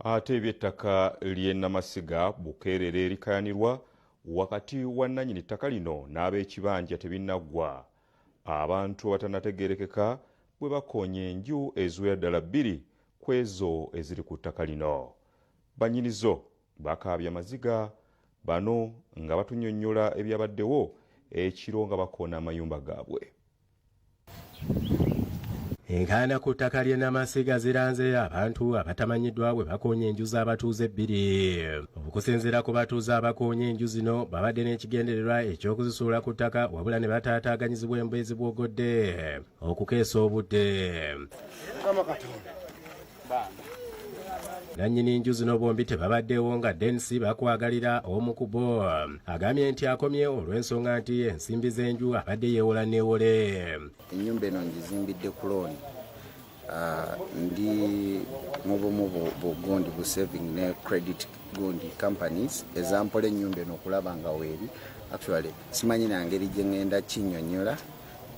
Ate eby'ettaka ly'e Namasiga Bukedde likayanirwa wakati wa nannyini ttaka lino n'ab'ekibanja tebinnaggwa. Abantu abatannategeerekeka bwe bakoonye enju eziwera ddala 2 ku ezo eziri ku ttaka lino. Banannyinizo bakaabya amaziga bano nga batunnyonnyola ebyabaddewo ekiro nga bakoona amayumba gaabwe. Enkaayana ku ttaka ly'e Namasiga ziranze abantu abatamanyiddwa bwe bakoonye enju z'abatuuze 2. Okusinziira ku batuuze abakoonye enju zino babadde n'ekigendererwa eky'okuzisuula ku ttaka wabula ne bataataaganyizibwa embezi bwogodde okukeesa obudde. Nannyini nju zino bombi tebabaddewo nga Dennis bakwagalira omu ku bo agambye nti akomye olw'ensonga nti ensimbi z'enju abadde yeewola neewole. Ennyumba eno ngizimbidde ku looni. Ndi mu bumu bugundi bu saving ne credit gundi companies ezampola ennyumba eno okulaba nga weeri. Actually simanyi na ngeri gye ŋŋenda kinnyonnyola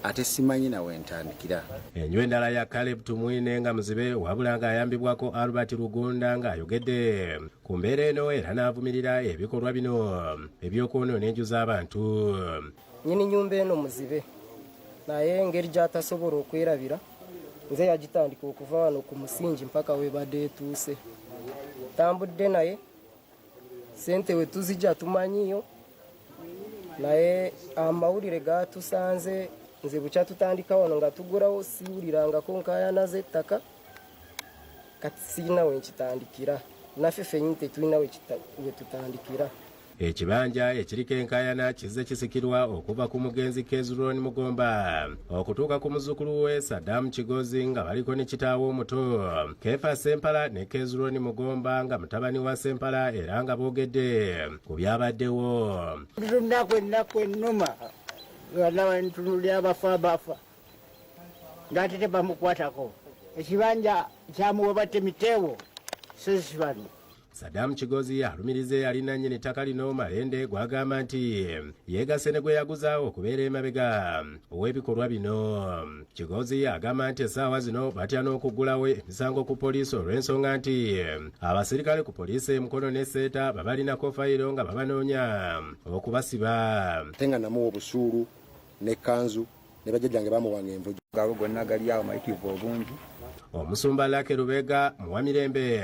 ate simanyi na wentandikira. Enju endala ya Caleb Tumwine nga muzibe wabula ng'ayambibwako Albert Rugunda ng'ayogedde ku mbeera eno era n'avumirira ebikolwa bino ebyokwonoona enju z'abantu. Nyini nyumba eno muzibe naye engeri gy'atasobola okwerabira nze yagitandika okuva wano ku musingi mpaka webadde etuuse. Tambudde naye sente we tuzijja tumanyiyo naye amawulire gatusanze nze bukya tutandika wano nga tugulawo siwulirangako nkaayana z'ettaka kati sirina we nkitandikira naffe ffennyini tetulina we tutandikira. Ekibanja ekiriko enkaayana kizze kisikirwa okuva ku mugenzi Kezuloni Mugomba okutuuka ku muzzukulu we Saddam Kigozi nga baliko ne kitaawe omuto Kefa Sempala ne Kezuloni Mugomba nga mutabani wa Sempala era nga boogedde ku byabaddewo. Ennaku ennuma lwalaba ntunulira abafa ng'ate tebamukwatako. Ekibanja kyamuwe batemiteewo sesibano. Saddam Kigozi alumirize yali nannyini ttaka lino Malende gw'agamba nti yeegase ne gwe yaguza okubeera emabega ow'ebikolwa bino. Kigozi agamba nti essaawa zino batya n'okuggulawo emisango ku poliisi olw'ensonga nti abasirikale ku poliisi emukono ne seeta babalinako fayiro nga babanoonya okubasiba. Ate nga namuwa obusuulu n'ekkanzu ne bajjajjange bamuwanga envuju. Gaabo gonna gali awo mayitivu obungi. Omusumba Lake Rubega Muwamirembe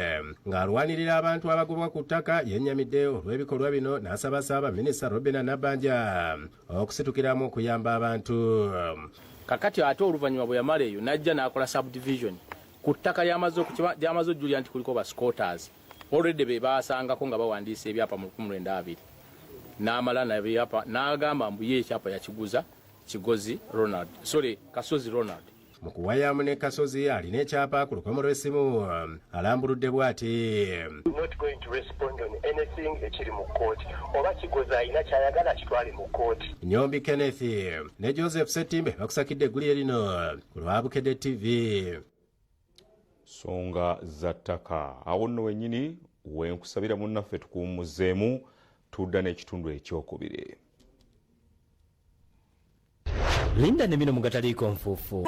ng'alwanirira abantu abagobwa ku ttaka yennyamidde olw'ebikolwa bino n'asaba Ssaabaminisita Robinah Nabbanja okusitukiramu okuyamba abantu. Kakati ate oluvannyuma bwe yamala eyo n'ajja n'akola subdivision ku ttaka ly'amaze ojjulira nti kuliko ba squatters already be baasangako nga bawandiisa ebyapa mu 1920 n'amala n'agamba mbu ye ekyapa yakiguza Kasozi Ronald. Mu kuwayamu ne Kasozi alina ekyapa ku lukomo lw'essimu alambuludde bw'ati. Not going to respond on anything ekiri mu kkooti oba Kigozi alina kyayagala kitwale mu kkooti. Nyombi Kenneth ne Joseph Ssettimbe bakusakidde eggulire lino ku lwa Bukedde TV. Songa za ttaka awo nno wennyini wenkusabira munnaffe tukuwummuzeemu tudda n'ekitundu ekyokubiri. Linda ne bino mu gataliiko nfuufu.